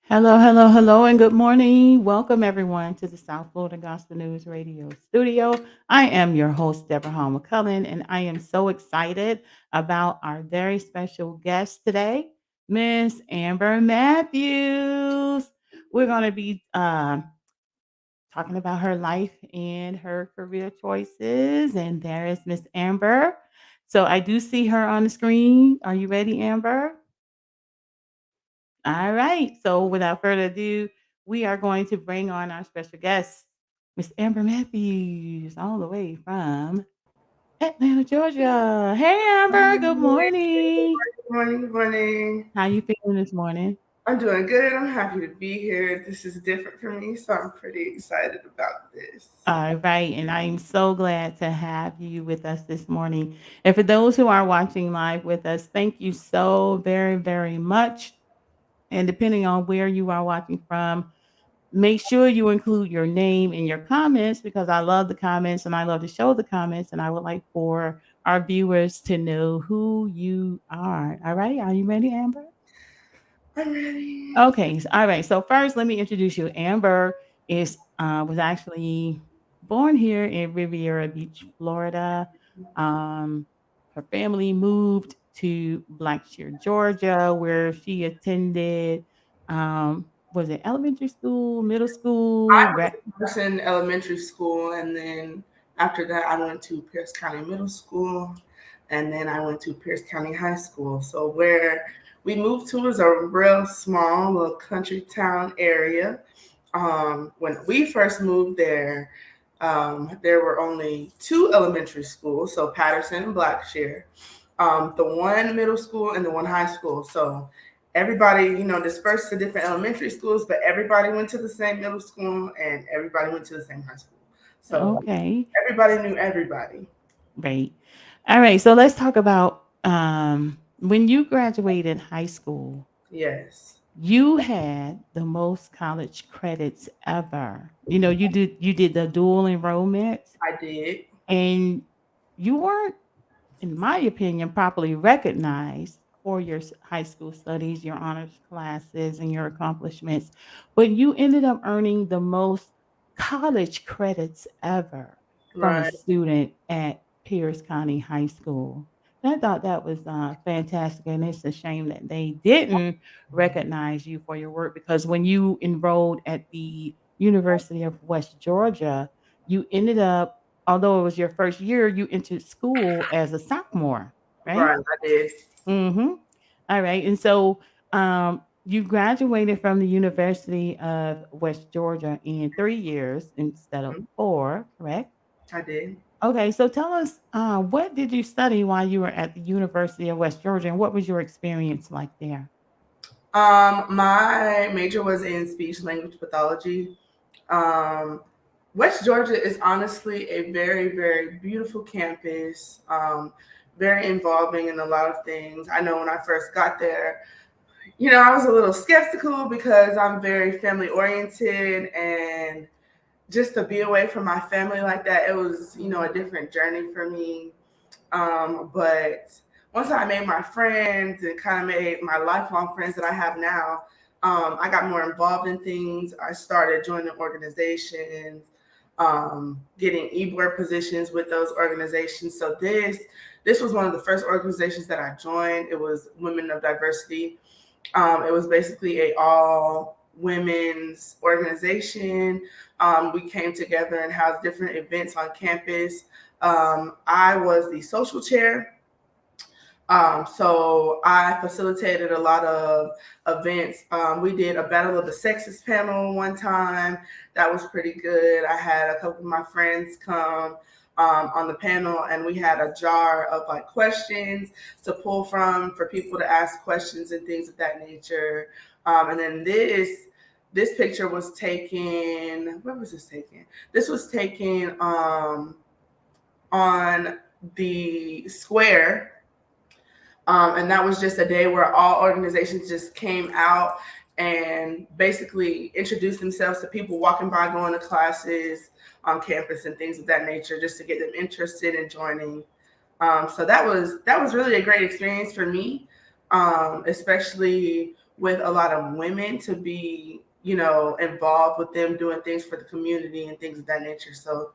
Hello, hello, hello, and good morning. Welcome, everyone, to the South Florida Gospel News Radio studio. I am your host, Deborah Hall McCullen, and I am so excited about our very special guest today, Miss Amber Matthews. We're going to be talking about her life and her career choices, and there is Miss Amber. So I do see her on the screen. Are you ready, Amber? All right. So without further ado, we are going to bring on our special guest, Miss Amber Matthews, all the way from Atlanta, Georgia. Hey, Amber. Good morning. Good morning, good morning. How you feeling this morning? I'm doing good. I'm happy to be here. This is different for me, so I'm pretty excited about this. All right, and I am so glad to have you with us this morning. And for those who are watching live with us, thank you so very, very much. And depending on where you are watching from, make sure you include your name in your comments because I love the comments and I love to show the comments, and I would like for our viewers to know who you are. All right, are you ready, Amber? I'm ready. Okay, all right. So first, let me introduce you. Amber is was actually born here in Riviera Beach, Florida. Um, Her family moved to Blackshear, Georgia, where she attended. Was it elementary school, middle school? I was first in elementary school, and then after that, I went to Pierce County Middle School, and then I went to Pierce County High School. So, where we moved to was a real small little country town area. When we first moved there, there were only two elementary schools, so Patterson and Blackshear, the one middle school and the one high school. So everybody, dispersed to different elementary schools, but everybody went to the same middle school and everybody went to the same high school. So Okay, everybody knew everybody. great. All right, so let's talk about when you graduated high school. Yes, You had the most college credits ever. You did the dual enrollment, I did. and you weren't, in my opinion, properly recognized for your high school studies, your honors classes, and your accomplishments. But you ended up earning the most college credits ever from a Right, student at Pierce County High School. And I thought that was fantastic, and it's a shame that they didn't recognize you for your work because when you enrolled at the University of West Georgia, you ended up, although it was your first year, you entered school as a sophomore, right? right, I did. Mhm. Alright, and so, you graduated from the University of West Georgia in 3 years instead of Mhm, 4, correct? I did. Okay, so tell us, what did you study while you were at the University of West Georgia, and what was your experience like there? My major was in speech language pathology. Um, West Georgia is honestly a very, very beautiful campus, very involving in a lot of things. I know when I first got there, I was a little skeptical because I'm very family oriented, and just to be away from my family like that, it was, a different journey for me. But once I made my friends and kind of made my lifelong friends that I have now, I got more involved in things. I started joining organizations, getting e-board positions with those organizations. So this was one of the first organizations that I joined. It was Women of Diversity. It was basically a all women's organization. We came together and had different events on campus. I was the social chair. So I facilitated a lot of events. We did a Battle of the Sexes panel one time. That was pretty good. I had a couple of my friends come on the panel, and we had a jar of like questions to pull from for people to ask questions and things of that nature. And then this picture was taken. Where was this taken? This was taken on the square, and that was just a day where all organizations just came out and basically introduced themselves to people walking by, going to classes on campus and things of that nature, just to get them interested in joining. So that was really a great experience for me, especially with a lot of women to be, you know, involved with them doing things for the community and things of that nature. So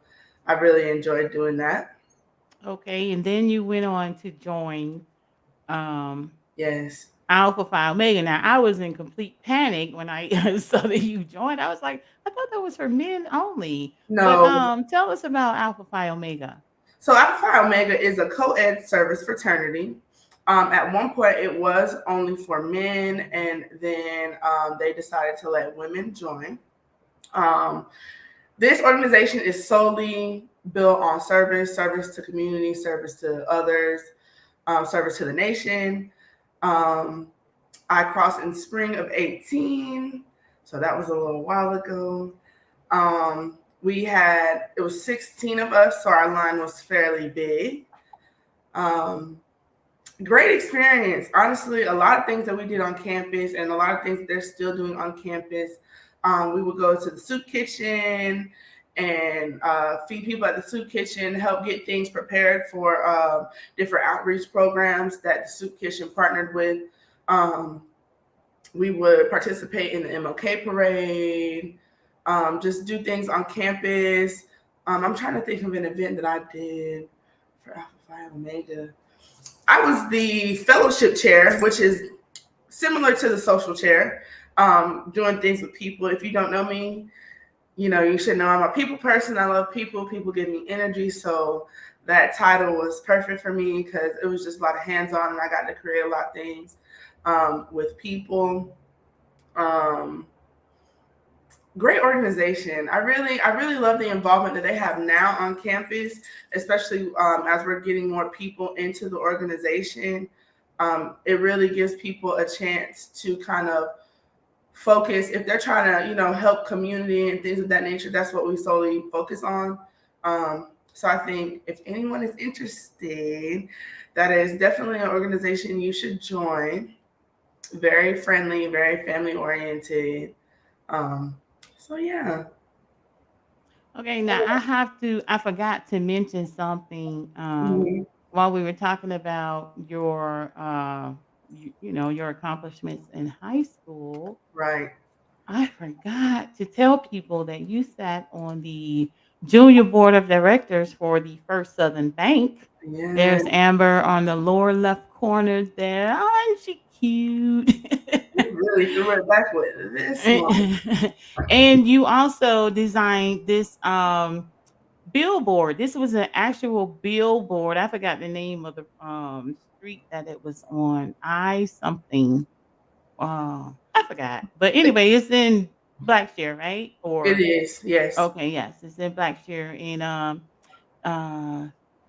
I really enjoyed doing that. Okay, and then you went on to join um Yes. Alpha Phi Omega. Now I was in complete panic when I saw that you joined. I was like, I thought that was for men only. But No. tell us about Alpha Phi Omega. So Alpha Phi Omega is a co-ed service fraternity. At one point, it was only for men, and then they decided to let women join. Um, this organization is solely built on service, service to community, service to others, service to the nation. Um, I crossed in spring of 18, so that was a little while ago. We had, it was 16 of us, so our line was fairly big. Um, Great experience. Honestly, a lot of things that we did on campus and a lot of things that they're still doing on campus. We would go to the soup kitchen and feed people at the soup kitchen, help get things prepared for different outreach programs that the soup kitchen partnered with. Um, we would participate in the MLK parade, just do things on campus. I'm trying to think of an event that I did for Alpha Phi Omega. I was the fellowship chair, which is similar to the social chair, doing things with people. If you don't know me, you know, you should know I'm a people person. I love people. People give me energy. So that title was perfect for me because it was just a lot of hands on and I got to create a lot of things with people. Um, Great organization. I really love the involvement that they have now on campus, especially as we're getting more people into the organization. It really gives people a chance to kind of focus if they're trying to, you know, help community and things of that nature. That's what we solely focus on. So I think if anyone is interested, that is definitely an organization you should join. Very friendly, very family oriented. Um, so yeah. Okay, now I forgot to mention something Mhm. while we were talking about your you know, your accomplishments in high school. Right. I forgot to tell people that you sat on the junior board of directors for the First Southern Bank. Yeah. There's Amber on the lower left corner there. Oh, isn't she cute? You really threw it back with this one. And you also designed this billboard. This was an actual billboard. I forgot the name of the street that it was on. I something. I forgot. But anyway, it's in Blackshear, right? It Or is, yes. okay, yes, it's in Blackshear. And uh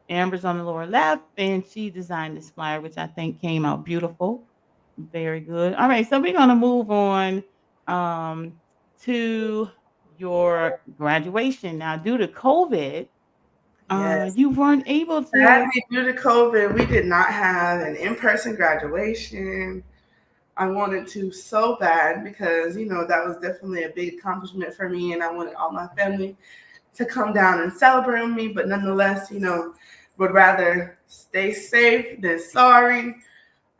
Amber's on the lower left, and she designed this flyer, which I think came out beautiful. Very good. All right, so we're gonna move on um to your graduation. Now, due to COVID, Yes. you weren't able to. Sadly, due to COVID, we did not have an in-person graduation. I wanted to so bad because, you know, that was definitely a big accomplishment for me, and I wanted all my family to come down and celebrate with me. But nonetheless, you know, would rather stay safe than sorry.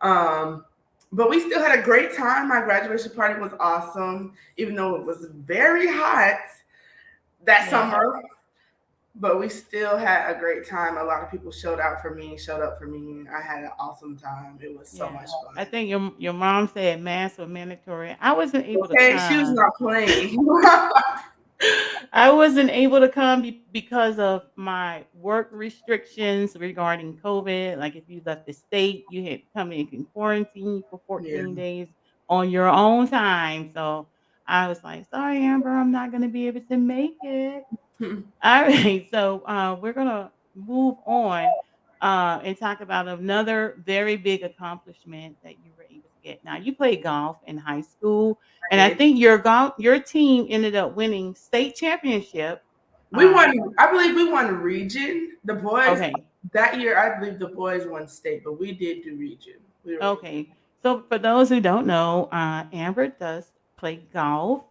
Um, but we still had a great time. My graduation party was awesome, even though it was very hot that Yeah. summer. But we still had a great time. A lot of people showed out for me, showed up for me. I had an awesome time. It was so Yeah. much I fun. think your mom said mass was mandatory. I wasn't able to Okay, she was come. not playing. I wasn't able to come because of my work restrictions regarding COVID. Like if you left the state, you had to come in and quarantine for Yeah. 14 days on your own time. So I was like, sorry, Amber, I'm not going to be able to make it. All right, so we're gonna move on and talk about another very big accomplishment that you were able to get. Now, you played golf in high school, I and I did. think your team ended up winning state championship. We Uh, won. I believe we won region. The boys okay, that year, I believe the boys won state, but we did do region. We were. okay. So for those who don't know, Amber does play golf,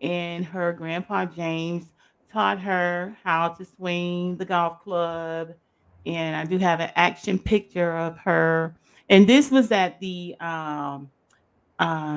and her grandpa James taught her how to swing the golf club. And I do have an action picture of her. And this was at the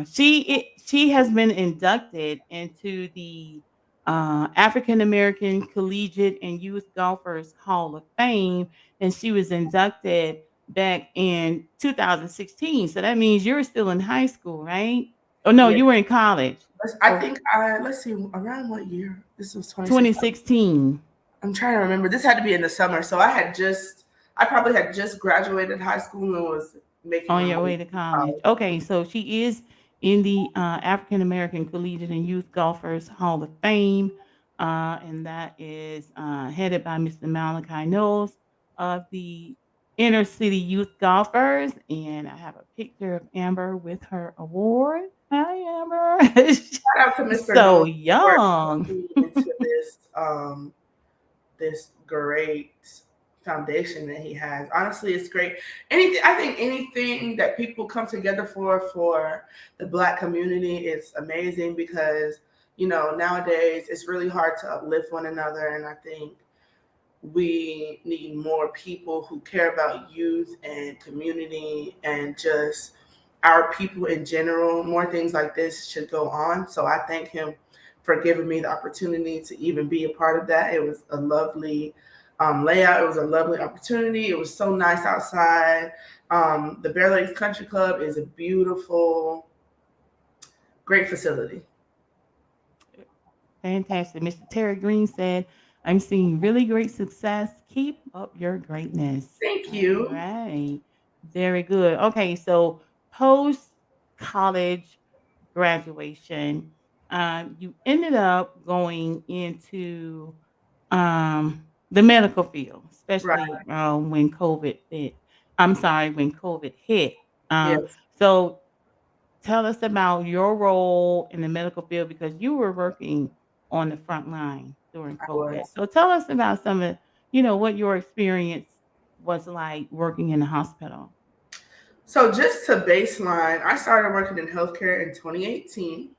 She has been inducted into the African American Collegiate and Youth Golfers Hall of Fame, and she was inducted back in 2016. So that means you're still in high school, right? Oh no, Yeah. you were in college. I Oh, think let's see, around what year? This was 26. 2016. I'm trying to remember. This had to be in the summer. So I probably had just graduated high school and was making my On your way way to to college. college. Okay, so she is in the African American Collegiate and Youth Golfers Hall of Fame, and that is headed by Mr. Malachi Knowles of the Inner City Youth Golfers. And I have a picture of Amber with her award. Hi, Amber. Shout out to Mr. So Knowles for young. putting me into this great foundation that he has. Honestly, it's great. Anything I think anything that people come together for the Black community is amazing because nowadays it's really hard to uplift one another, and I think we need more people who care about youth and community and just our people in general. More things like this should go on. So I thank him for giving me the opportunity to even be a part of that. It was a lovely layout. It was a lovely opportunity. It was so nice outside. The Bear Lakes Country Club is a beautiful, great facility. Fantastic. Mr. Terry Green said, I'm seeing really great success. Keep up your greatness. Thank All you. right. Very good. Okay, so post college graduation, you ended up going into the medical field, Right. especially when COVID hit. I'm sorry, when COVID hit. Yes, So tell us about your role in the medical field because you were working on the front line during I COVID. was. So tell us about some of, what your experience was like working in the hospital. So just to baseline, I started working in healthcare in 2018.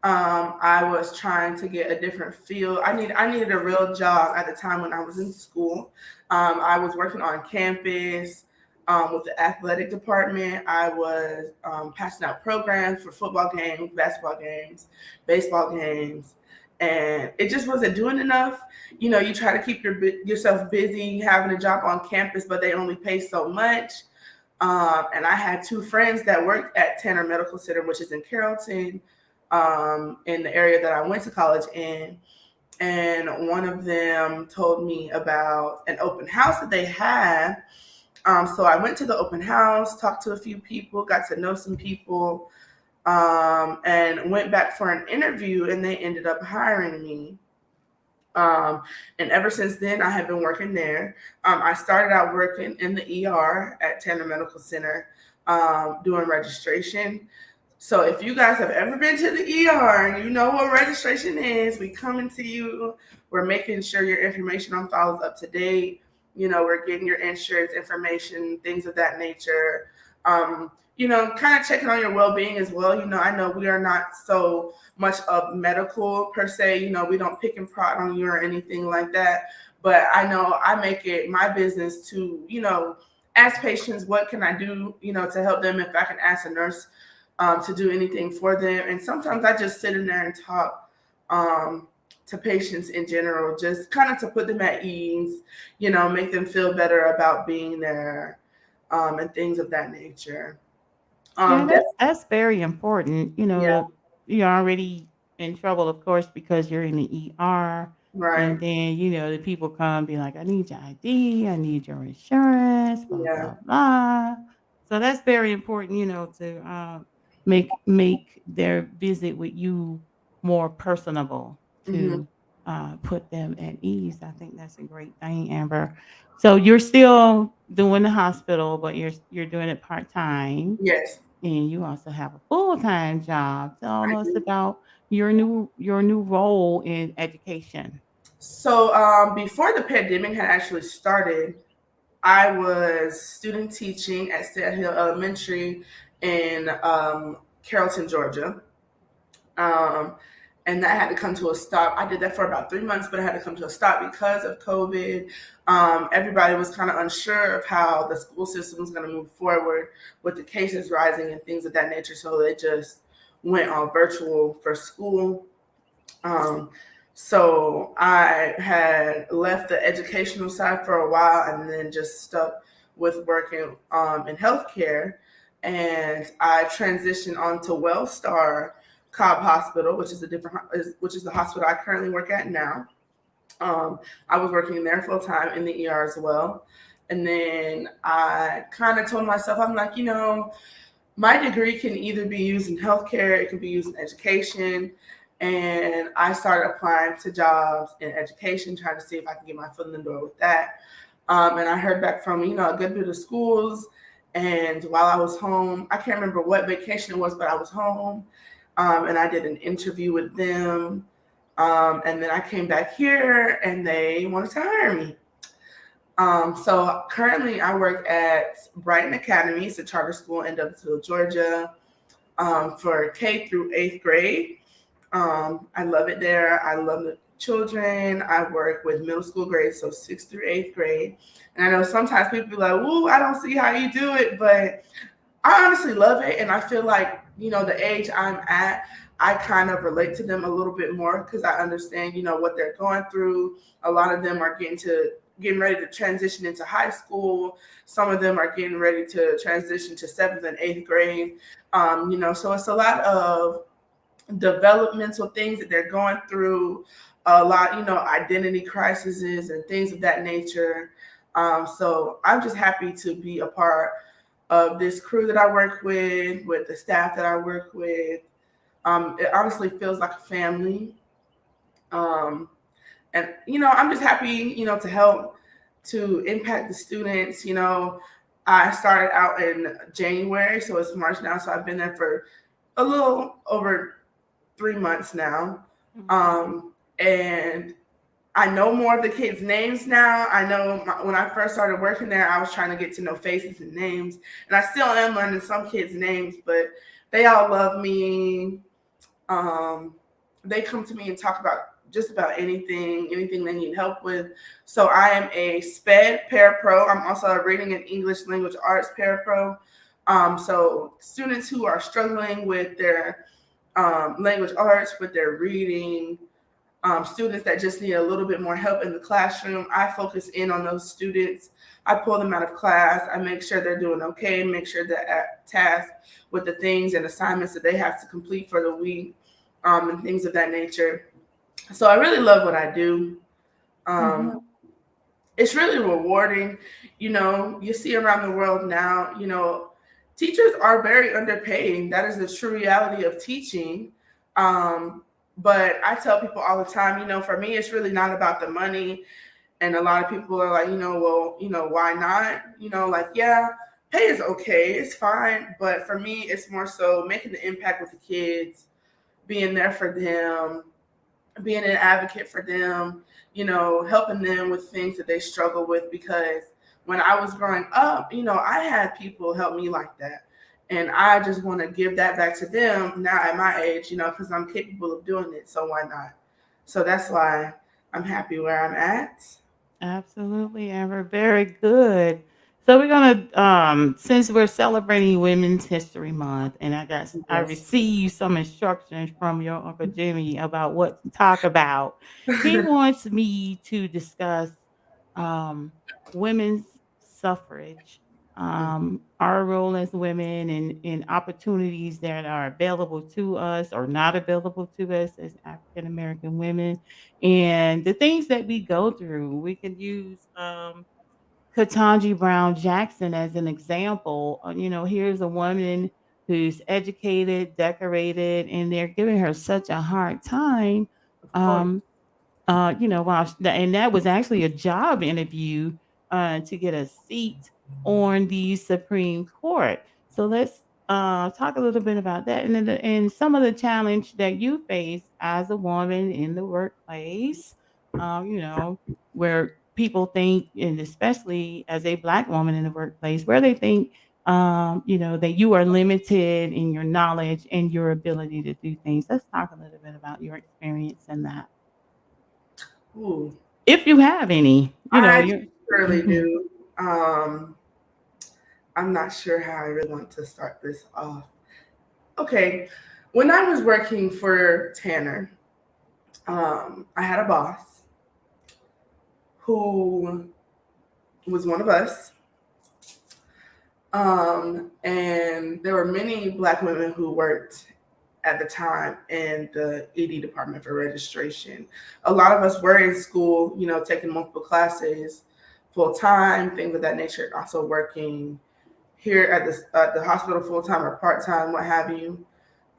I was trying to get a different field. I needed a real job at the time when I was in school. I was working on campus with the athletic department. I was passing out programs for football games, basketball games, baseball games, and it just wasn't doing enough. You try to keep yourself busy having a job on campus, but they only pay so much. And I had two friends that worked at Tanner Medical Center, which is in Carrollton, in the area that I went to college in. And one of them told me about an open house that they had. So I went to the open house, talked to a few people, got to know some people, and went back for an interview, and they ended up hiring me. Um, and ever since then, I have been working there. I started out working in the ER at Tanner Medical Center, doing registration. So if you guys have ever been to the ER and you know what registration is, we coming to you. We're making sure your information on file is up to date. We're getting your insurance information, things of that nature. Kind of checking on your well-being as well. I know we are not so much of medical per se. We don't pick and prod on you or anything like that. But I know I make it my business to, ask patients what can I do, to help them. If I can ask a nurse to do anything for them. And sometimes I just sit in there and talk to patients in general, just kind of to put them at ease, make them feel better about being there, and things of that nature. Yeah, Def- that's very important. yeah, You're already in trouble, of course, because you're in the ER. And right. then, the people come and be like, I need your ID, I need your insurance, blah, Yeah. blah, blah. So that's very important, to make their visit with you more personable Hmm. to put them at ease. I think that's a great thing, Amber. So you're still doing the hospital, but you're doing it part time. Yes, And you also have a full-time job. Tell I us do. about your new role in education. So before the pandemic had actually started, I was student teaching at State Hill Elementary in Carrollton, Georgia. Um, and that had to come to a stop. I did that for about 3 months, but it had to come to a stop because of COVID. Everybody was kind of unsure of how the school system was going to move forward with the cases rising and things of that nature. So they just went all virtual for school. Um, so I had left the educational side for a while and then just stuck with working in healthcare. And I transitioned on to Wellstar Cobb Hospital, which is a which is the hospital I currently work at now. I was working there full time in the ER as well. And then I kind of told myself, I'm like, my degree can either be used in healthcare, it can be used in education. And I started applying to jobs in education, trying to see if I can get my foot in the door with that. And I heard back from, a good bit of schools. And while I was home, I can't remember what vacation it was, but I was home. And I did an interview with them. And then I came back here and they wanted to hire me. So currently I work at Brighton Academy. It's a charter school in Douglasville, Georgia, for K through 8th grade. I love it there. I love the children. I work with middle school grades, so 6th through 8th grade. And I know sometimes people be like, "Ooh, I don't see how you do it," but I honestly love it. And I feel like, the age I'm at, I kind of relate to them a little bit more because I understand, what they're going through. A lot of them are getting ready to transition into high school. Some of them are getting ready to transition to 7th and 8th grade. So it's a lot of developmental things that they're going through, a lot, identity crises and things of that nature. So I'm just happy to be a part of this crew that I work with the staff that I work with. It honestly feels like a family. Um, and, I'm just happy, to help to impact the students. I started out in January, so it's March now. So I've been there for a little over 3 months now. Mhm. And I know more of the kids' names now. I know when I first started working there, I was trying to get to know faces and names. And I still am learning some kids' names, but they all love me. Um, they come to me and talk about just about anything they need help with. So I am a SPED parapro. I'm also a reading and English language arts parapro. So students who are struggling with their language arts, with their reading, students that just need a little bit more help in the classroom. I focus in on those students. I pull them out of class. I make sure they're doing okay, make sure they're at task with the things and assignments that they have to complete for the week, and things of that nature. So I really love what I do. Um, Mhm. it's really rewarding. You see around the world now, teachers are very underpaid. That is the true reality of teaching. Um, but I tell people all the time, for me, it's really not about the money. And a lot of people are like, well, why not? Like, yeah, pay is okay, it's fine. But for me, it's more so making the impact with the kids, being there for them, being an advocate for them, helping them with things that they struggle with. Because when I was growing up, I had people help me like that. And I just want to give that back to them now at my age, because I'm capable of doing it. So why not? So that's why I'm happy where I'm at. Absolutely, Amber. Very good. So we're gonna since we're celebrating Women's History Month, and I Yes. received some instructions from your Uncle Jimmy about what to talk about. He wants me to discuss um women's suffrage, our role as women and opportunities that are available to us or not available to us as African American women and the things that we go through. We could use Ketanji Brown Jackson as an example. Here's a woman who's educated, decorated, and they're giving her such a hard time. Of course. Um, and that was actually a job interview to get a seat on the Supreme Court. So let's talk a little bit about that, and some of the challenge that you face as a woman in the workplace. Where people think, and especially as a black woman in the workplace, where they think that you are limited in your knowledge and your ability to do things. Let's talk a little bit about your experience in that. Ooh, If you have any, I you're surely mhm. do. I'm not sure how I really want to start this off. Okay, when I was working for Tanner, I had a boss who was one of us. And there were many Black women who worked at the time in the ED department for registration. A lot of us were in school, taking multiple classes full time, things of that nature, and also working here at the hospital full time or part time, what have you.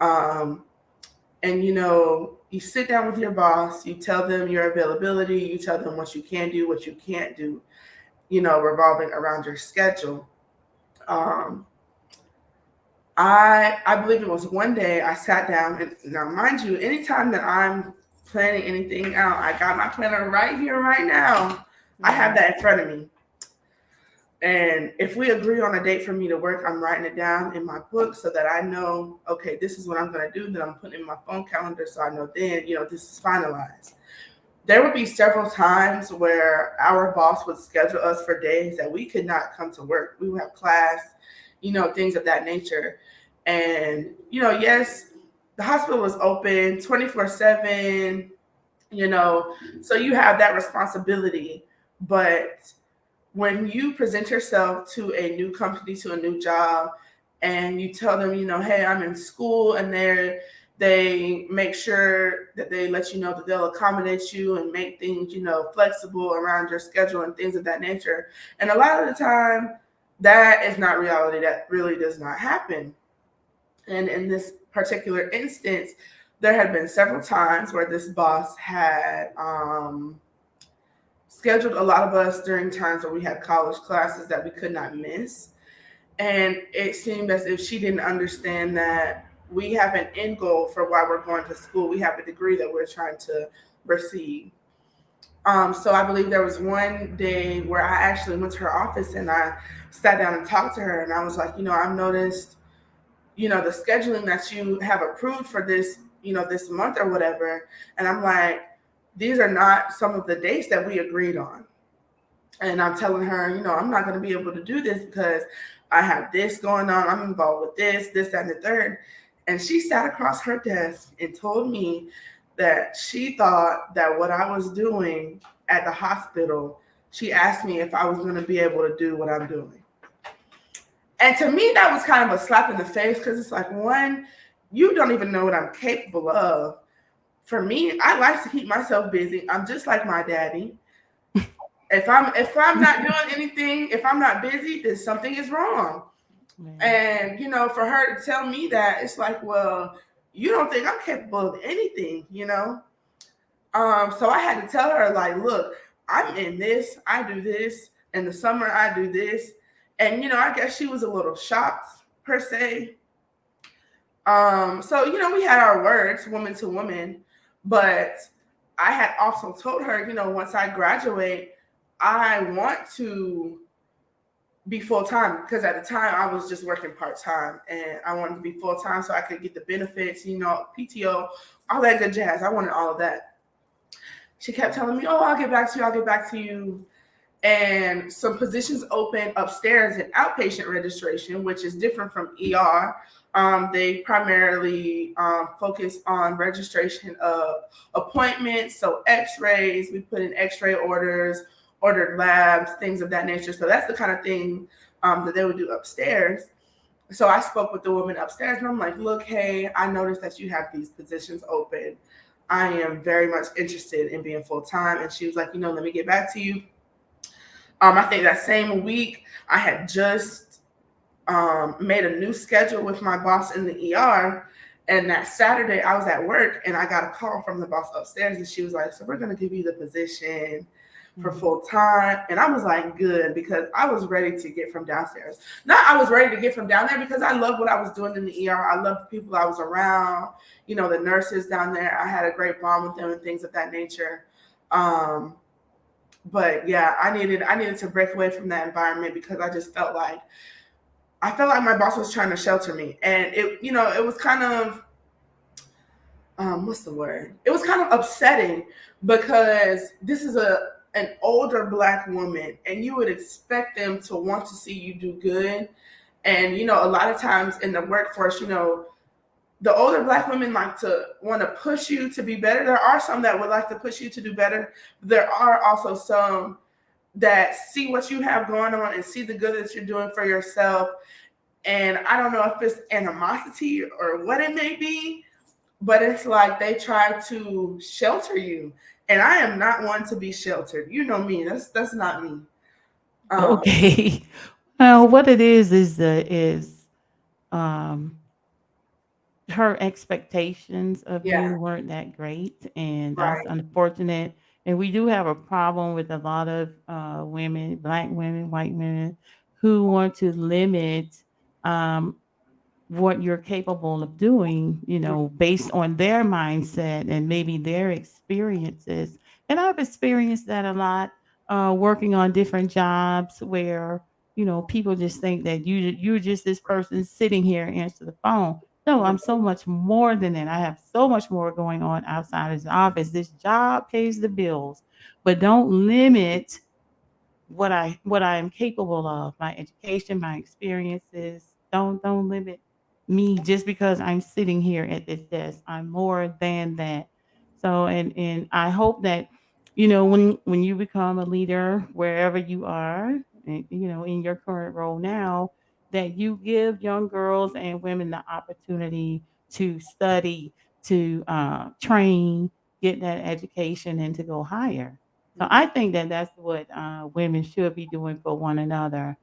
Um, and you sit down with your boss, you tell them your availability, you tell them what you can do, what you can't do, revolving around your schedule. Um, I believe it was one day I sat down, and now mind you, anytime that I'm planning anything out, I got my planner right here, right now. I have Right. that in front of me. And if we agree on a date for me to work, I'm writing it down in my book so that I know, okay, this is what I'm going to do. Then I'm putting in my phone calendar so I know then, this is finalized. There would be several times where our boss would schedule us for days that we could not come to work. We would have class, things of that nature. And, yes, the hospital was open 24/7, you know, so you have that responsibility. But when you present yourself to a new company, to a new job, and you tell them, hey, I'm in school, and they make sure that they let you know that they'll accommodate you and make things, flexible around your schedule and things of that nature. And a lot of the time, that is not reality. That really does not happen. And in this particular instance, there had been several times where this boss had scheduled a lot of us during times where we had college classes that we could not miss. And it seemed as if she didn't understand that we have an end goal for why we're going to school. We have a degree that we're trying to receive. So I believe there was one day where I actually went to her office and I sat down and talked to her. And I was like, I've noticed, the scheduling that you have approved for this, this month or whatever. And I'm like, these are not some of the dates that we agreed on. And I'm telling her, I'm not going to be able to do this because I have this going on. I'm involved with this, that, and the third. And she sat across her desk and told me that she thought that what I was doing at the hospital, she asked me if I was going to be able to do what I'm doing. And to me, that was kind of a slap in the face because it's like, one, you don't even know what I'm capable of. For me, I like to keep myself busy. I'm just like my daddy. If I'm not doing anything, if I'm not busy, then something is wrong. Right. And for her to tell me that, it's like, well, you don't think I'm capable of anything. So I had to tell her, like, look, I'm in this, I do this. In the summer, I do this. And I guess she was a little shocked per se. So we had our words, woman to woman, but I had also told her, once I graduate, I want to be full time because at the time I was just working part time and I wanted to be full time so I could get the benefits, PTO, all that good jazz. I wanted all of that. She kept telling me, "Oh, I'll get back to you. I'll get back to you." And some positions open upstairs in outpatient registration, which is different from ER. They primarily focus on registration of appointments, so X-rays. We put in X-ray orders, ordered labs, things of that nature. So that's the kind of thing that they would do upstairs. So I spoke with the woman upstairs, and I'm like, "Look, hey, I noticed that you have these positions open. I am very much interested in being full time." And she was like, "Let me get back to you." I think that same week I had just made a new schedule with my boss in the ER. And that Saturday I was at work and I got a call from the boss upstairs and she was like, "So we're going to give you the position for Mhm. full time." And I was like, good, because I was ready to get from downstairs. Not I was ready to get from down there because I loved what I was doing in the ER. I loved the people I was around, the nurses down there. I had a great bond with them and things of that nature. Um, but yeah, I needed to break away from that environment because I just felt like I felt like my boss was trying to shelter me, and it was kind of what's the word? It was kind of upsetting because this is an older black woman, and you would expect them to want to see you do good. And a lot of times in the workforce, the older black women like to want to push you to be better. There are some that would like to push you to do better. There are also some that see what you have going on and see the good that you're doing for yourself. And I don't know if it's animosity or what it may be, but it's like they try to shelter you. And I am not one to be sheltered. You know me. That's not me. Um, Okay. Well, what it is um her expectations of yeah, you weren't that great, and that's right. unfortunate. And we do have a problem with a lot of women, black women, white women, who want to limit um, what you're capable of doing, based on their mindset and maybe their experiences. And I've experienced that a lot, working on different jobs where, people just think that you're just this person sitting here and answer the phone. No, I'm so much more than that. I have so much more going on outside of the office. This job pays the bills, but don't limit what I am capable of, my education, my experiences. Don't limit me just because I'm sitting here at this desk. I'm more than that. So and I hope that when you become a leader wherever you are, and, in your current role now, that you give young girls and women the opportunity to study, to train, get that education, and to go higher. So I think that that's what women should be doing for one another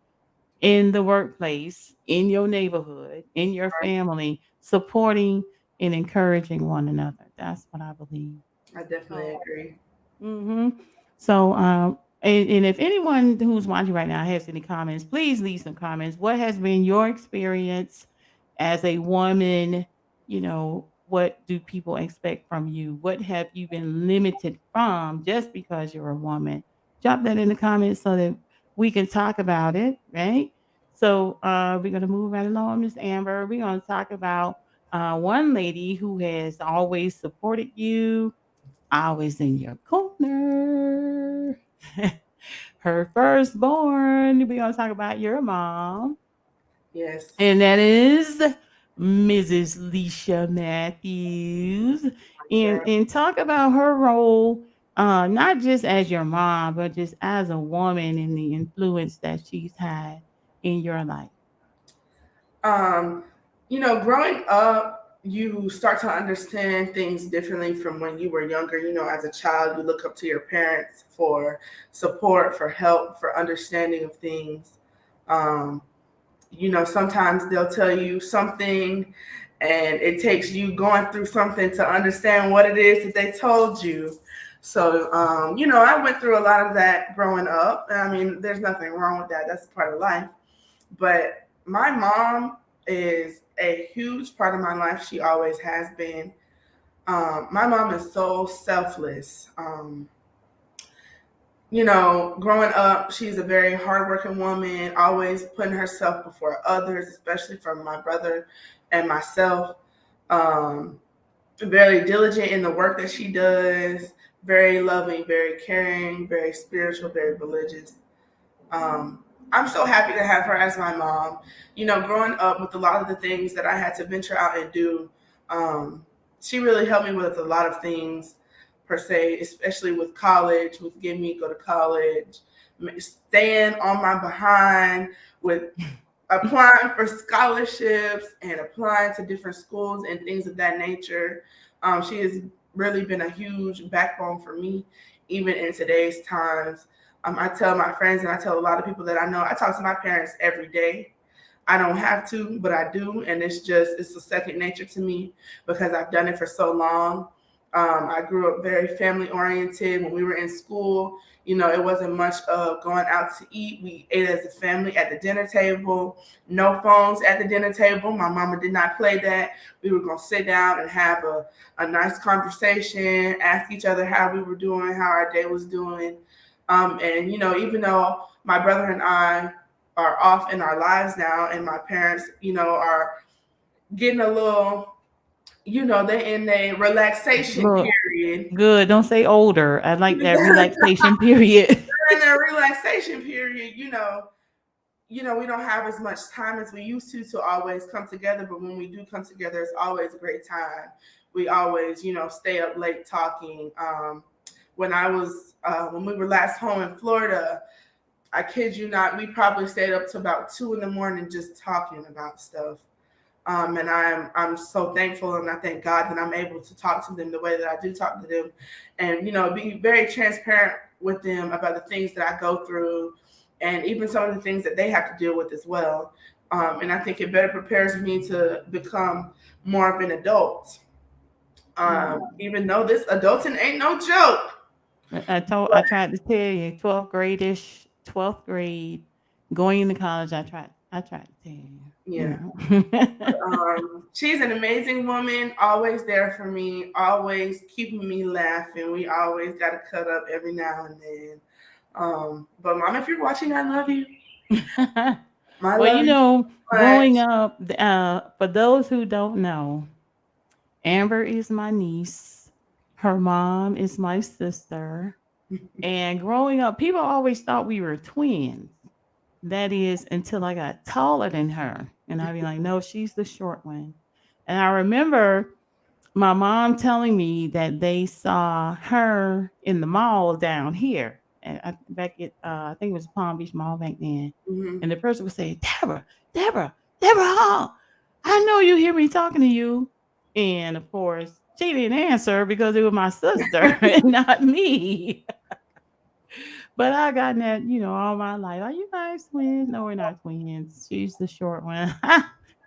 in the workplace, in your neighborhood, in your family, supporting and encouraging one another. That's what I believe. I definitely So agree. so, and if anyone who's watching right now has any comments, please leave some comments. What has been your experience as a woman? What do people expect from you? What have you been limited from just because you're a woman? Drop that in the comments so that we can talk about it, right? So, we're going to move right along, Miss Amber. We're going to talk about one lady who has always supported you, always in your corner. Her firstborn. We're gonna talk about your mom, Yes. and that is Mrs. Leisha Matthews, and Girl. talk about her role, not just as your mom, but just as a woman and the influence that she's had in your life. Um, growing up, you start to understand things differently from when you were younger. As a child, you look up to your parents for support, for help, for understanding of things. Um, sometimes they'll tell you something, and it takes you going through something to understand what it is that they told you. So, I went through a lot of that growing up. I mean, there's nothing wrong with that. That's part of life. But my mom is a huge part of my life. She always has been. My mom is so selfless. Growing up, she's a very hardworking woman, always putting herself before others, especially for my brother and myself. Um, Very diligent in the work that she does, very loving, very caring, very spiritual, very religious. I'm so happy to have her as my mom. Growing up with a lot of the things that I had to venture out and do, um, she really helped me with a lot of things, per se, especially with college, with getting me to go to college, staying on my behind with applying for scholarships and applying to different schools and things of that nature. She has really been a huge backbone for me, even in today's times. I tell my friends and I tell a lot of people that I know, I talk to my parents every day. I don't have to, but I do. And it's a second nature to me because I've done it for so long. I grew up very family oriented. When we were in school, it wasn't much of going out to eat. We ate as a family at the dinner table, no phones at the dinner table. My mama did not play that. We were going to sit down and have a nice conversation, ask each other how we were doing, how our day was doing. And, even though my brother and I are off in our lives now, and my parents, are getting a little, they in a relaxation Look, period. good. Don't say older. I like that relaxation period. In their relaxation period, we don't have as much time as we used to always come together. But when we do come together, it's always a great time. We always, stay up late talking. When we were last home in Florida, I kid you not, we probably stayed up to about 2 in the morning just talking about stuff. And I'm so thankful, and I thank God that I'm able to talk to them the way that I do talk to them, and be very transparent with them about the things that I go through, and even some of the things that they have to deal with as well. And I think it better prepares me to become more of an adult. Yeah. Even though this adulting ain't no joke. I tried to tell you, 12th grade-ish, 12th grade, going into college, I tried to tell you, you Yeah. know. She's an amazing woman, always there for me, always keeping me laughing. We always got to cut up every now and then. But mom, if you're watching, I love you. I Well, love you so much. growing up, for those who don't know, Amber is my niece. Her mom is my sister. And growing up, people always thought we were twins. That is until I got taller than her. And I'd be like, no, she's the short one. And I remember my mom telling me that they saw her in the mall down here. And back at, I think it was Palm Beach Mall back then. Hmm. And the person would say, Deborah, Deborah, Deborah Hall, I know you hear me talking to you. And of course, she didn't answer because it was my sister and not me. But I gotten that, all my life. Are you guys twins? No, we're not twins. She's the short one.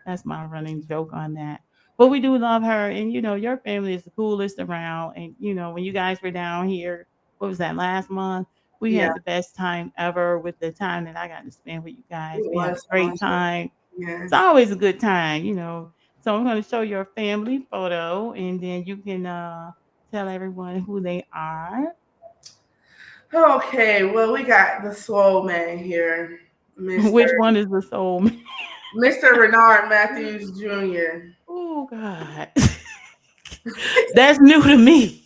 That's my running joke on that. But we do love her. And, your family is the coolest around. And, when you guys were down here, what was that, last month? We Yeah, had the best time ever with the time that I got to spend with you guys. it We had a was great fun. time. It's Yes. always a good time. So I'm going to show your family photo and then you can tell everyone who they are. Okay, well, we got the swole man here, Mr. Which one is the soul? Mr. Renard Matthews Jr. Oh God. That's new to me.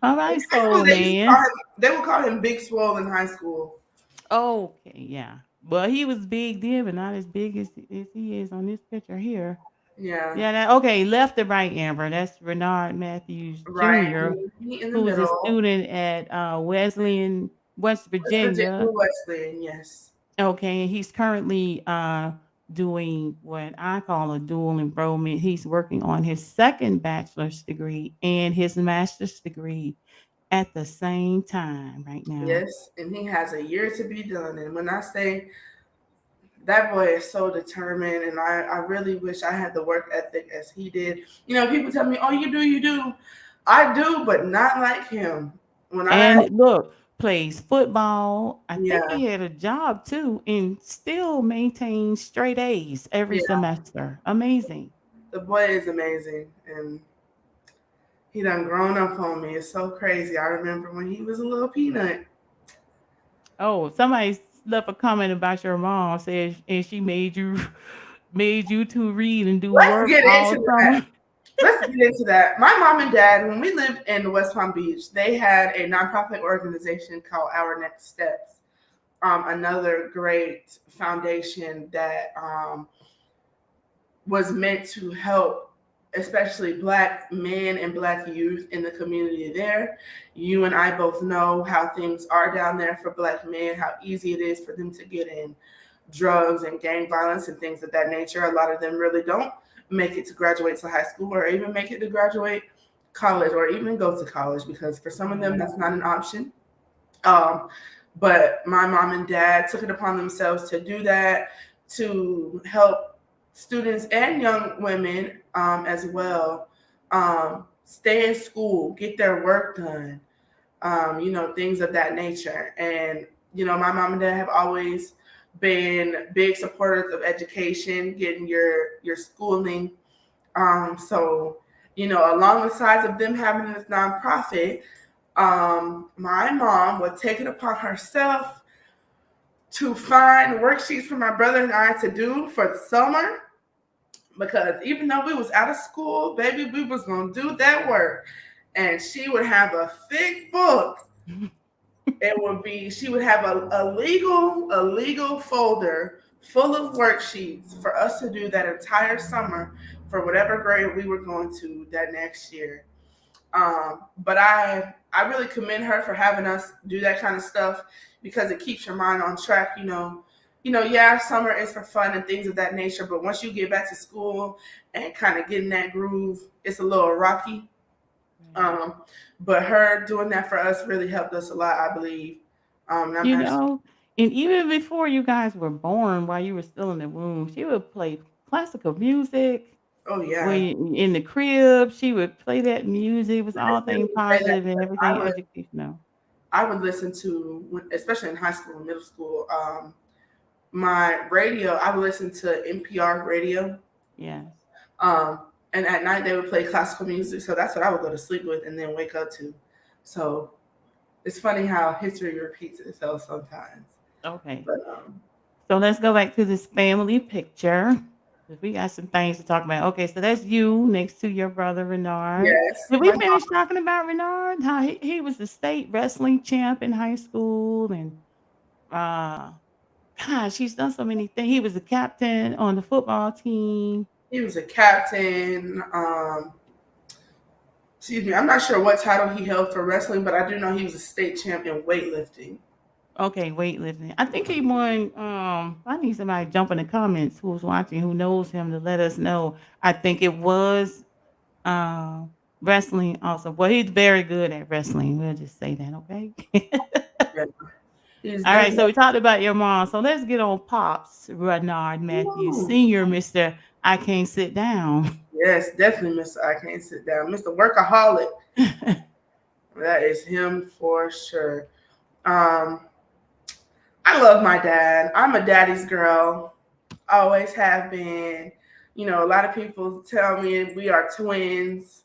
All In right, high school, soul they used to call man. him, they would call him Big Swole in high school. Okay, yeah. But he was big then, but not as big as he is on this picture here. Yeah, Yeah, okay, left to right, Amber. That's Renard Matthews right. Jr., He in the who's a middle. student at Wesleyan, West West Virginia Virginia. Wesleyan, yes. Okay, and he's currently doing what I call a dual enrollment. He's working on his second bachelor's degree and his master's degree at the same time right now. Yes, and he has a year to be done. And when I say that boy is so determined, and I really wish I had the work ethic as he did. People tell me, oh, you do, you do. I do, but not like him. When I, And look, plays football. I think yeah, he had a job too and still maintains straight A's every yeah, semester. Amazing. the boy is amazing. And he done grown up on me. It's so crazy. I remember when he was a little peanut. Oh, somebody left a comment about your mom says and she made you to read and do Let's work get into all that. summer. Let's get into that. My mom and dad, when we lived in West Palm Beach, they had a nonprofit organization called Our Next Steps. Another great foundation that was meant to help, especially Black men and Black youth in the community there. You and I both know how things are down there for Black men, how easy it is for them to get in drugs and gang violence and things of that nature. A lot of them really don't make it to graduate to high school or even make it to graduate college or even go to college because for some of them Yeah. that's not an option. Um, but my mom and dad took it upon themselves to do that, to help students and young women as well stay in school, get their work done, things of that nature. And, my mom and dad have always been big supporters of education, getting your schooling. So, along the sides of them having this nonprofit, my mom would take it upon herself to find worksheets for my brother and I to do for the summer, because even though we was out of school, baby, we was gonna do that work. And she would have a thick book. It would be She would have a legal folder full of worksheets for us to do that entire summer for whatever grade we were going to that next year. But I really commend her for having us do that kind of stuff, because it keeps your mind on track. Yeah, summer is for fun and things of that nature, but once you get back to school and kind of get in that groove, it's a little rocky. Right. Um, but her doing that for us really helped us a lot, I believe. And I'm You actually, know, and even before you guys were born, while you were still in the womb, she would play classical music. oh yeah, When in the crib, she would play that music. It was I all didn't things even say that positive and because everything educational. I would listen to, especially in high school and middle school, my radio. I would listen to NPR radio. Yes. Um, and at night they would play classical music, so that's what I would go to sleep with and then wake up to. So it's funny how history repeats itself sometimes. Okay. But So let's go back to this family picture. 'Cause we got some things to talk about. Okay, so that's you next to your brother Renard. yes, Did we my finish talking about Renard? How he was the state wrestling champ in high school and uh gosh, he's done so many things. He was the captain on the football team. he was a captain. Excuse me, I'm not sure what title he held for wrestling, but I do know he was a state champ in weightlifting. Okay, weightlifting. I think he won. I need somebody to jump in the comments who's watching who knows him to let us know. I think it was wrestling also. Well, he's very good at wrestling. We'll just say that, okay? Yeah. He's All there's right, so we talked about your mom. So let's get on Pops Renard Matthews no, Sr., Mr. I Can't Sit Down. yes, definitely, Mr. I Can't Sit Down, Mr. Workaholic. That is him for sure. Um, I love my dad. I'm a daddy's girl. Always have been. A lot of people tell me we are twins.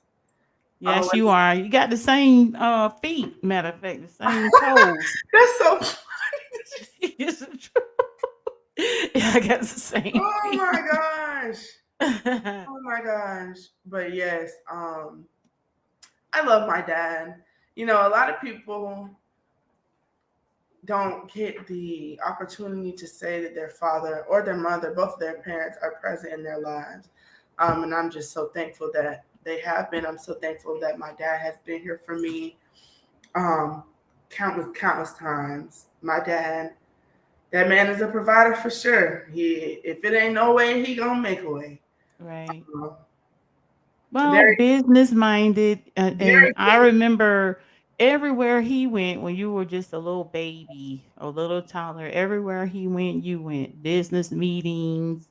Yes, you Always. are. You got the same feet, matter of fact, the same toes. That's so. It's true. Yeah, I got the same Oh feet. my gosh. Oh my gosh. But yes, I love my dad. A lot of people don't get the opportunity to say that their father or their mother, both of their parents, are present in their lives. And I'm just so thankful that they have been. I'm so thankful that my dad has been here for me um, countless times. My dad, that man is a provider for sure. If it ain't no way, he gonna make a way. Right. Um, Well, very, business minded, and very I remember everywhere he went when you were just a little baby, a little toddler. Everywhere he went, you went. Business meetings.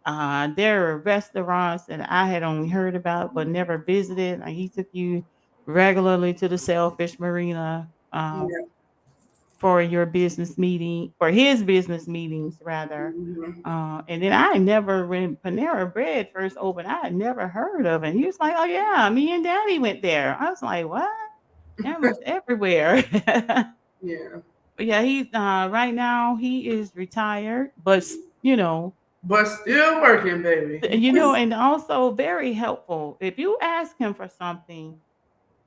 There are restaurants that I had only heard about but never visited. Like he took you regularly to the Sailfish Marina. yeah. For your business meeting, for his business meetings rather. Mhm. And then I had never, when Panera Bread first opened, I had never heard of it. He was like, "Oh yeah, me and Daddy went there." I was like, "What?" Cameras everywhere. Yeah. But yeah, he's right now he is retired, but But still working, baby. and also very helpful. If you ask him for something,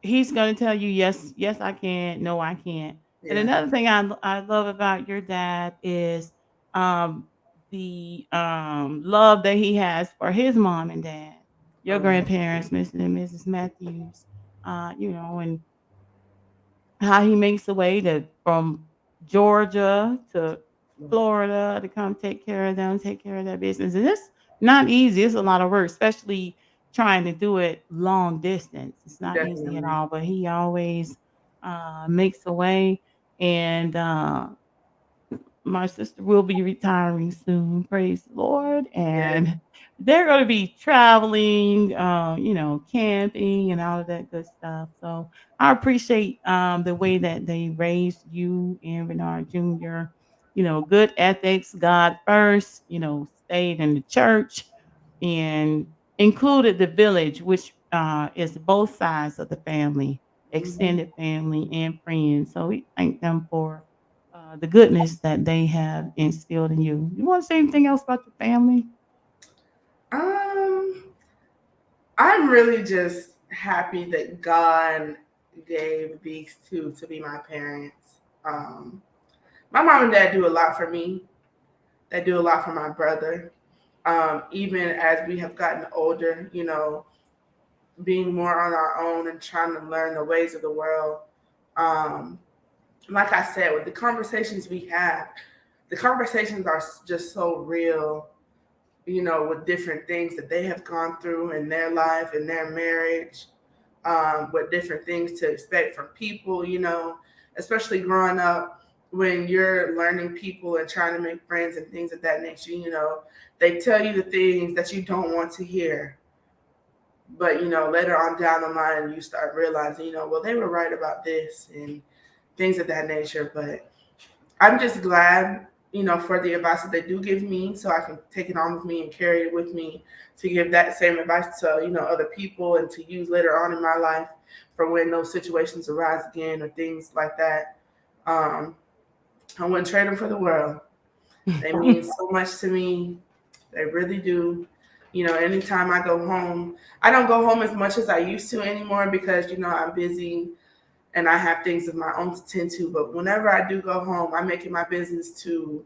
he's gonna tell you, "Yes, yes, I can. No, I can't." And Yeah. another thing I love about your dad is, um, the, love that he has for his mom and dad, your Oh yeah. grandparents, Mr. and Mrs. Matthews, and how he makes a way to from Georgia to Florida to come take care of them, take care of their business, and it's not easy, it's a lot of work, especially trying to do it long distance. It's not easy at Definitely. all, but he always, makes a way, and, my sister will be retiring soon, praise the Lord, Yeah. and they're gonna be traveling, camping and all of that good stuff. So I appreciate the way that they raised you and Bernard Jr. Good ethics, God first, stayed in the church and included the village, which is both sides of the family, Mhm. extended family and friends. So we thank them for the goodness that they have instilled in you. You want to say anything else about your family? Um, I'm really just happy that God gave these two to be my parents. My mom and dad do a lot for me. They do a lot for my brother. Even as we have gotten older, being more on our own and trying to learn the ways of the world. Um, like I said, with the conversations we have, the conversations are just so real, with different things that they have gone through in their life, in their marriage, with different things to expect from people, especially growing up when you're learning people and trying to make friends and things of that nature, they tell you the things that you don't want to hear. But, later on down the line, you start realizing, well, they were right about this and things of that nature. But I'm just glad, for the advice that they do give me so I can take it on with me and carry it with me to give that same advice to, other people and to use later on in my life for when those situations arise again or things like that. Um, I wouldn't trade them for the world. They mean so much to me. They really do. Anytime I go home, I don't go home as much as I used to anymore because, I'm busy and I have things of my own to tend to. But whenever I do go home, I make it my business to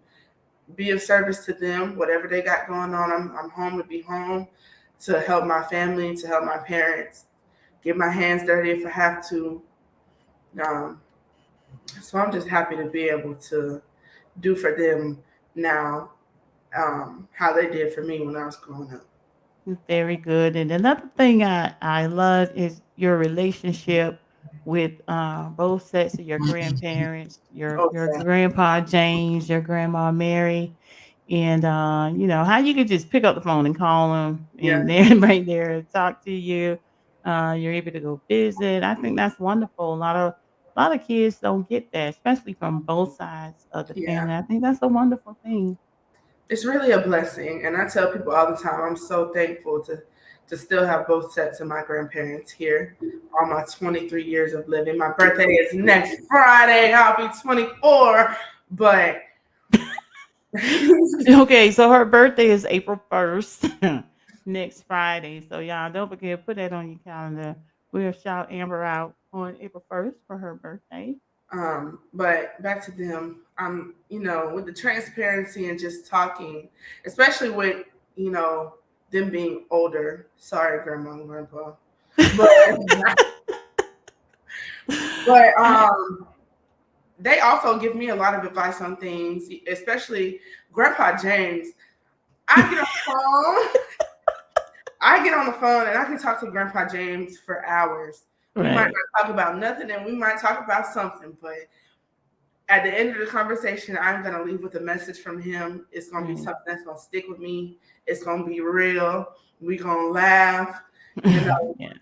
be of service to them, whatever they got going on. I'm home to be home, to help my family, to help my parents, get my hands dirty if I have to. Um, so I'm just happy to be able to do for them now how they did for me when I was growing up. Very good. And another thing I love is your relationship with both sets of your grandparents, your Oh your yeah, grandpa James, your grandma Mary, and how you could just pick up the phone and call them, yeah, and they're right there to talk to you. You're able to go visit. I think that's wonderful. A lot of kids don't get that, especially from both sides of the yeah. family. I think that's a wonderful thing. It's really a blessing, and I tell people all the time I'm so thankful to still have both sets of my grandparents here on my 23 years of living. My birthday is next Friday. I'll be 24, but Okay, so her birthday is April 1st, next Friday. So y'all don't forget, put that on your calendar. We'll shout Amber out on April 1st for her birthday. but back to them. With the transparency and just talking, especially with you know them being older. Sorry, grandma and grandpa, but but they also give me a lot of advice on things, especially Grandpa James. I get on the phone. I get on the phone and I can talk to Grandpa James for hours. We might Right. not talk about nothing and we might talk about something, but at the end of the conversation, I'm gonna leave with a message from him. It's gonna be Right. something that's gonna stick with me. It's gonna be real. We gonna laugh, you know. Yeah.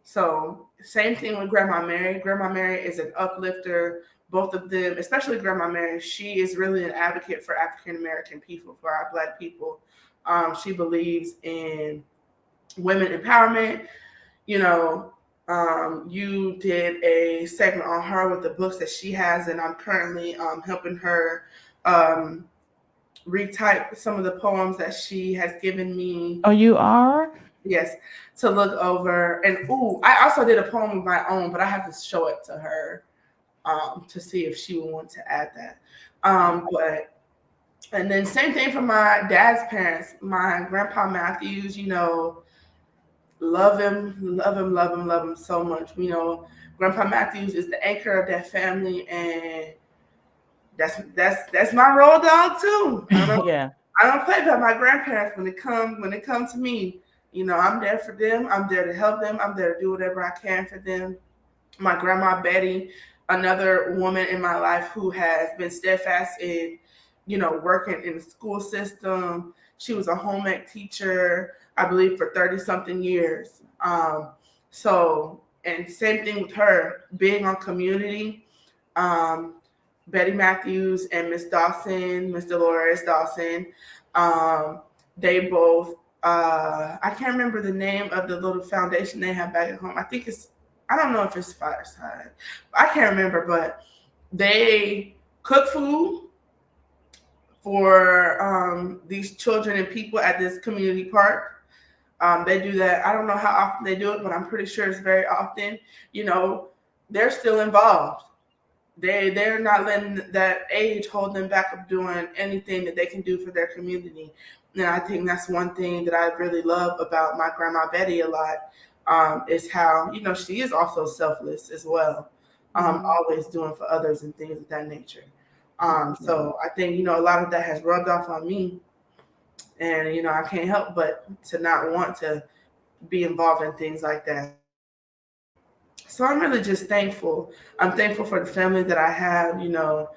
So same thing with Grandma Mary. Grandma Mary is an uplifter. Both of them, especially Grandma Mary, she is really an advocate for African American people, for our Black people. She believes in women empowerment. You know, you did a segment on her with the books that she has, and I'm currently helping her um, retype some of the poems that she has given me. Oh, you are? Yes, to look over. And ooh, I also did a poem of my own, but I have to show it to her to see if she would want to add that. But and then same thing for my dad's parents. My grandpa Matthews, love him, love him, love him, love him so much. Grandpa Matthews is the anchor of that family, and that's my road dog too. Yeah. I don't play about my grandparents when it comes to me. I'm there for them. I'm there to help them. I'm there to do whatever I can for them. My grandma Betty, another woman in my life who has been steadfast in, working in the school system. She was a home ec teacher, I believe, for 30 something years. And same thing with her, being on community. Um, Betty Matthews and Miss Dawson, Miss Dolores Dawson, um, they both, I can't remember the name of the little foundation they have back at home. I don't know if it's Fireside. I can't remember, but they cook food for these children and people at this community park. They do that. I don't know how often they do it, but I'm pretty sure it's very often. You know, they're still involved. They're not letting that age hold them back of doing anything that they can do for their community. And I think that's one thing that I really love about my grandma Betty a lot, is how, you know, she is also selfless as well, Mhm. always doing for others and things of that nature. Yeah. So I think, you know, a lot of that has rubbed off on me, and you know I can't help but to not want to be involved in things like that. So I'm really just thankful. I'm thankful for the family that I have, you know,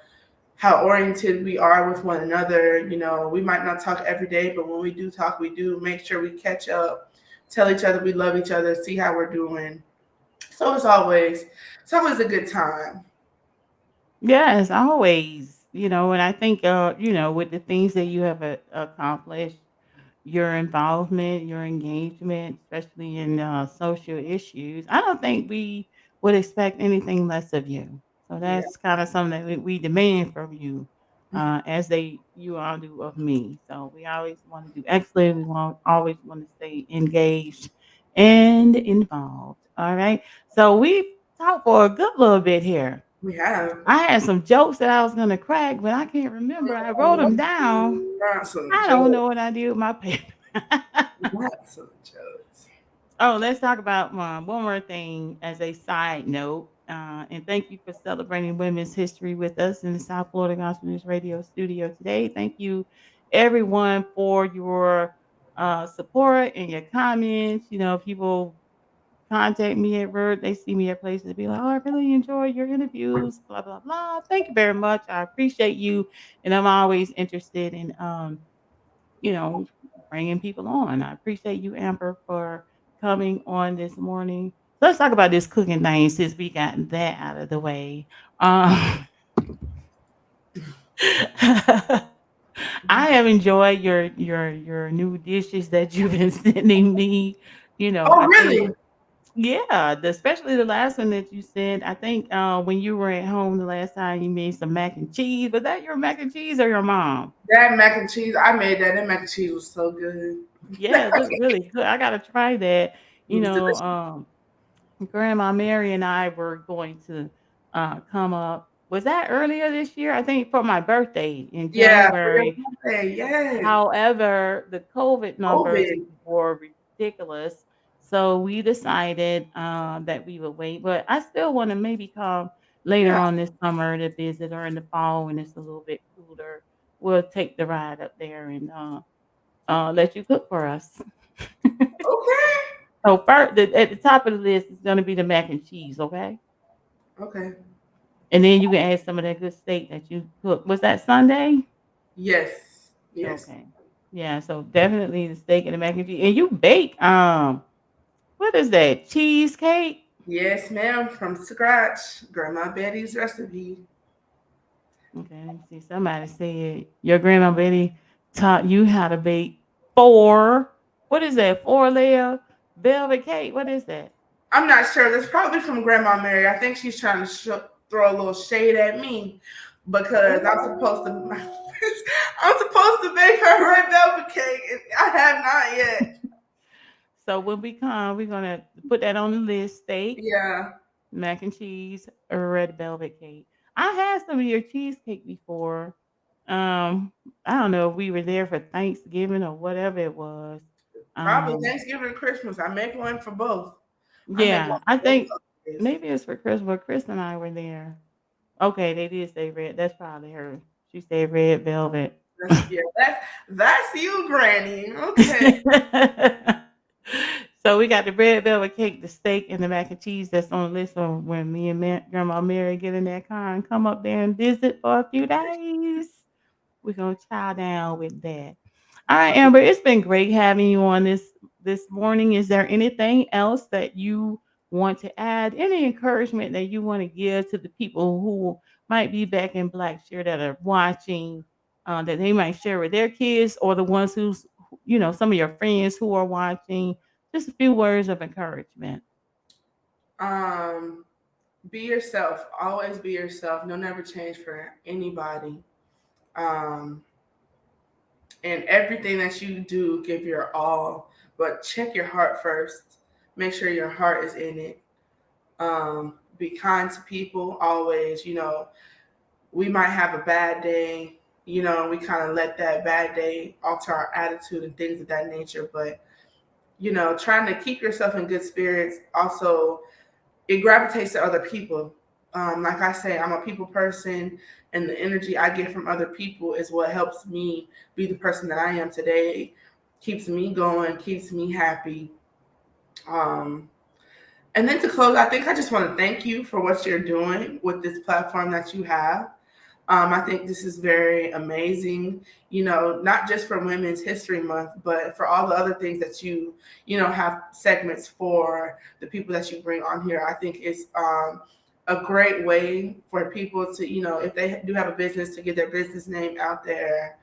how oriented we are with one another. You know, we might not talk every day, but when we do talk, we do make sure we catch up, tell each other we love each other, see how we're doing. So it's always a good time. Yes, always. And I think, with the things that you have accomplished, your involvement, your engagement, especially in social issues, I don't think we would expect anything less of you. So Yeah. that's kind of something that we demand from you, you all do of me. So we always want to do excellent. We want always want to stay engaged and involved. All right. So we've talked for a good little bit here. We have. I had some jokes that I was gonna crack, but I can't remember. I wrote them down. Not some I don't jokes. know what I did with my paper. Not some jokes. Oh, let's talk about one more thing as a side note. And thank you for celebrating Women's History with us in the South Florida Gospel News Radio studio today. Thank you, everyone, for your support and your comments. People contact me at work. They see me at places, be like, "Oh, I really enjoy your interviews." Blah blah blah. Thank you very much. I appreciate you, and I'm always interested in you know, bringing people on. I appreciate you, Amber, for coming on this morning. So let's talk about this cooking thing since we got that out of the way. Um, I have enjoyed your new dishes that you've been sending me. Oh, I think really? yeah, especially the last one that you sent. I think when you were at home the last time you made some mac and cheese. Was that your mac and cheese or your mom? That mac and cheese, I made that. That mac and cheese was so good. Yeah, it looked really good. I gotta try that. It You was know, delicious. um, Grandma Mary and I were going to come up. Was that earlier this year? I think for my birthday in Yeah, for your January. birthday. Yes. However, the COVID numbers COVID. were ridiculous. So we decided that we would wait. But I still want to maybe come later Yeah. on this summer to visit or in the fall when it's a little bit cooler. We'll take the ride up there and let you cook for us. Okay. So first, at the top of the list is going to be the mac and cheese, okay? Okay. And then you can add some of that good steak that you cooked. Was that Sunday? Yes. Yes. Okay. Yeah, so definitely the steak and the mac and cheese. And you bake what is that? Cheesecake? Yes, ma'am. From scratch. Grandma Betty's recipe. Okay, let me see. Somebody said your grandma Betty taught you how to bake four. What is that? 4 layer velvet cake. What is that? I'm not sure. That's probably from Grandma Mary. I think she's trying to throw a little shade at me because I'm supposed to. Oh. I'm supposed to bake her red velvet cake, and I have not yet. So when we come, we're gonna put that on the list. Steak, Yeah. mac and cheese, or red velvet cake. I had some of your cheesecake before. Um, I don't know if we were there for Thanksgiving or whatever it was. Probably Um, Thanksgiving and Christmas. I make one for both. I make one yeah, I for both think holidays. maybe it's for Chris, but Chris and I were there. Okay, they did say red. That's probably her. She said red velvet. Yeah, that's you, Granny. Okay. So we got the red velvet cake, the steak, and the mac and cheese that's on the list. So when me and Grandma Mary get in that car and come up there and visit for a few days, we're gonna chow down with that. All right, Amber, it's been great having you on this morning. Is there anything else that you want to add? Any encouragement that you want to give to the people who might be back in Blackshire that are watching, that they might share with their kids, or the ones some of your friends who are watching? Just a few words of encouragement. Um, be yourself. Always be yourself. No, never change for anybody. Um, and everything that you do, give your all. But check your heart first. Make sure your heart is in it. Be kind to people always. We might have a bad day. We kind of let that bad day alter our attitude and things of that nature. But trying to keep yourself in good spirits also, it gravitates to other people. Like I say, I'm a people person, and the energy I get from other people is what helps me be the person that I am today. Keeps me going, keeps me happy. Um, and then to close, I think I just want to thank you for what you're doing with this platform that you have. I think this is very amazing, not just for Women's History Month, but for all the other things that have segments for the people that you bring on here. I think it's a great way for people to, if they do have a business, to get their business name out there,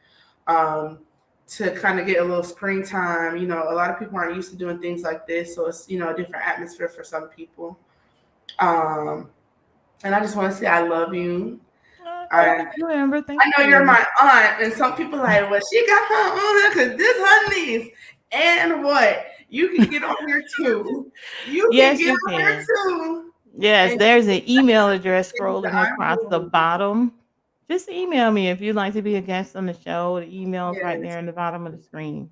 um, to kind of get a little screen time. A lot of people aren't used to doing things like this, so it's, a different atmosphere for some people. Um, and I just want to say I love you. Thank I you, Amber. I Thank know you're you. my aunt, and some people like, well, she got her on her because this her niece. And what? You can get on here too. You can Yes, get you on here can. too. Yes, And there's an email address things that scrolling I'm across the doing. bottom. Just email me if you'd like to be a guest on the show. The email's right Yes, there in the bottom of the screen.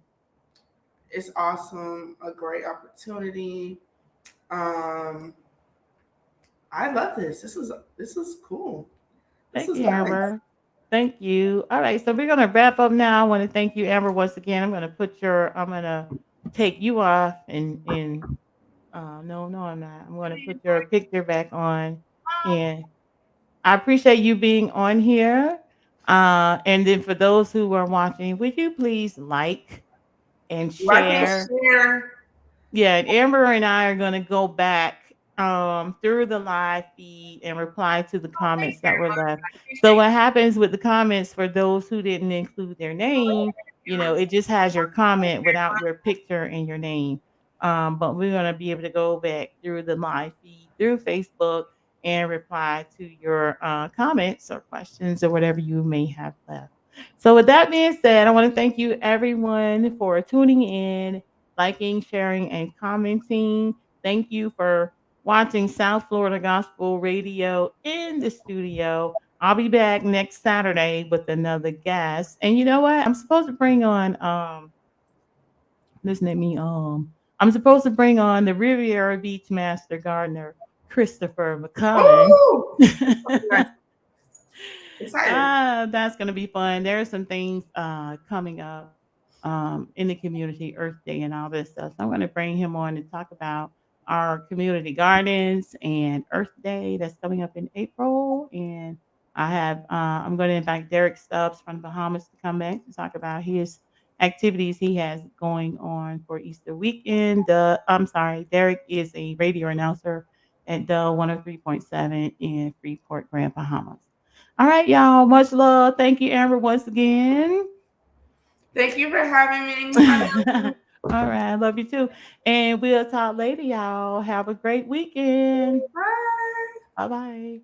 it's awesome. A great opportunity. Um, I love this. This is cool. This Thank is you, nice. Amber. Thank you. All right, so we're gonna wrap up now. I want to thank you, Amber, once again. I'm gonna take you off and no, no, I'm not. I'm gonna put your picture back on, and I appreciate you being on here. And then for those who are watching, would you please like and Like and share? share. Yeah, and Amber and I are gonna go back through the live feed and reply to the comments that were left. So what happens with the comments for those who didn't include their name, it just has your comment without your picture and your name. But we're gonna be able to go back through the live feed through Facebook and reply to your comments or questions or whatever you may have left. So with that being said, I want to thank you everyone for tuning in, liking, sharing, and commenting. Thank you for watching South Florida Gospel Radio in the studio. I'll be back next Saturday with another guest. And you know what? I'm supposed to bring on listen at me I'm supposed to bring on the Riviera Beach Master Gardener, Christopher McCullin. Ooh, that's gonna be nice. Excited. That's gonna be fun. There are some things coming up in the community, Earth Day and all this stuff. So I'm gonna bring him on to talk about our community gardens and Earth Day that's coming up in April. And I'm gonna invite Derek Stubbs from the Bahamas to come back to talk about his activities he has going on for Easter weekend. I'm sorry, Derek is a radio announcer at the 103.7 in Freeport, Grand Bahamas. All right, y'all. Much love. Thank you, Amber, once again. Thank you for having me. I love All you. right. I love you too. And we'll talk later, y'all. Have a great weekend. Bye. Bye bye.